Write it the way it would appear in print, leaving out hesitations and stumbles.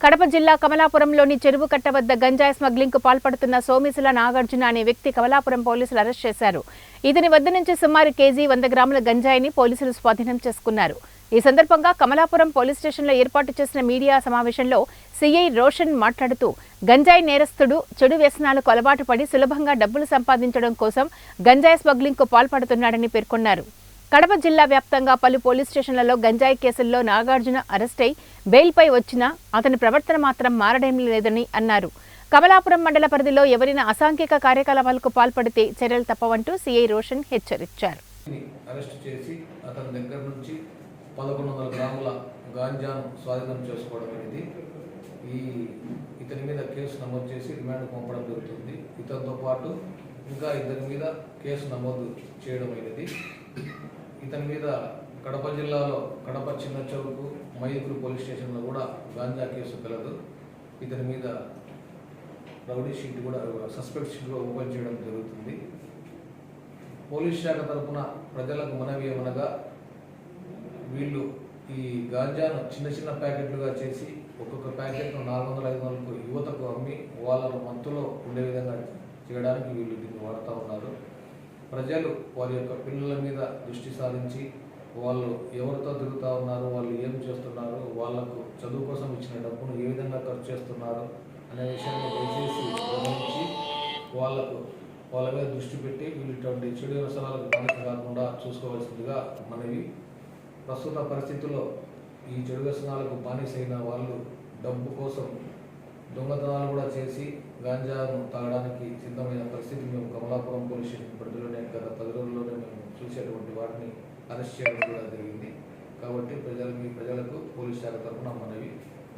కడప జిల్లా కమలాపురంలోని చెరువు కట్ట వద్ద గంజాయి స్మగ్లింగ్ కు పాల్పడుతున్న సోమిసుల నాగార్జున అనే వ్యక్తి కమలాపురం పోలీసులు అరెస్ట్ చేశారు. ఇతని వద్ద నుంచి సుమారు కేజీ 100 గ్రాముల గంజాయిని పోలీసులు స్వాధీనం చేసుకున్నారు. ఈ సందర్భంగా కమలాపురం పోలీస్ స్టేషన్లో ఏర్పాటు చేసిన మీడియా సమావేశంలో సిఐ రోషన్ మాట్లాడుతూ గంజాయి నేరస్తుడు చెడు వ్యసనాలకు అలవాటు పడి సులభంగా డబ్బులు సంపాదించడం కోసం గంజాయి స్మగ్లింగ్ కు పాల్పడుతున్నాడని పేర్కొన్నారు. కడప జిల్లా వ్యాప్తంగా పలు పోలీస్ స్టేషన్లలో గంజాయి కేసుల్లో నాగార్జున అరెస్టై బెయిల్పై వచ్చినా అతని ప్రవర్తన మాత్రం మారడం లేదని అన్నారు. కమలాపురం మండల పరిధిలో ఎవరైనా అసాంఘిక కార్యకలాపాలకు పాల్పడితే చర్యలు తప్పవంటూ సిఐ రోషన్ హెచ్చరించారు. అరెస్ట్ చేసి అతని దగ్గర నుంచి 1100 గ్రాముల గాంజాను స్వాధీనం చేసుకోవడం అనేది ఇతని మీద కేసు నమోదు చేసి రిమాండ్ పంపడం జరుగుతుంది. ఇతనితో పాటు ఇంకా ఇద్దరి మీద కేసు నమోదు చేయడం అనేది. ఇతని మీద కడప జిల్లాలో కడప చిన్న చౌకు మైదుగురు పోలీస్ స్టేషన్లో కూడా గాంజా కేసు కలదు. ఇతని మీద రౌడీ షీట్ కూడా సస్పెక్ట్ షీట్ కూడా ఓపెన్ చేయడం జరుగుతుంది. పోలీస్ శాఖ తరఫున ప్రజలకు మనవి ఏమనగా వీళ్ళు ఈ గాంజాను చిన్న చిన్న ప్యాకెట్లుగా చేసి ఒక్కొక్క ప్యాకెట్ను 400-500కు యువతకు అమ్మి వాళ్ళ మత్తులో ఉండే విధంగా చేయడానికి వీళ్ళు దీన్ని వాడుతూ ఉన్నారు. ప్రజలు వారి యొక్క పిల్లల మీద దృష్టి సారించి వాళ్ళు ఎవరితో తిరుగుతూ ఉన్నారు, వాళ్ళు ఏం చేస్తున్నారు, వాళ్లకు చదువు కోసం ఇచ్చిన డబ్బును ఏ విధంగా ఖర్చు చేస్తున్నారు అనే విషయాన్ని దయచేసి గమనించి వాళ్ళ మీద దృష్టి పెట్టి వీళ్ళు ఇటువంటి చెడు వ్యసనాలకు బానిస కాకుండా చూసుకోవాల్సిందిగా మనవి. ప్రస్తుత పరిస్థితుల్లో ఈ చెడు వ్యసనాలకు బానిసైన వాళ్ళు డబ్బు కోసం దొంగతనాలు కూడా చేసి గాంజాను తాగడానికి సిద్ధమైన పరిస్థితి మేము కమలాపురం పోలీస్ స్టేషన్ పరిధిలోనే గత 10 రోజుల్లోనే మేము చూసేటువంటి వాటిని అరెస్ట్ చేయడం కూడా జరిగింది. కాబట్టి ప్రజలకు పోలీస్ శాఖ తరఫున మనవి.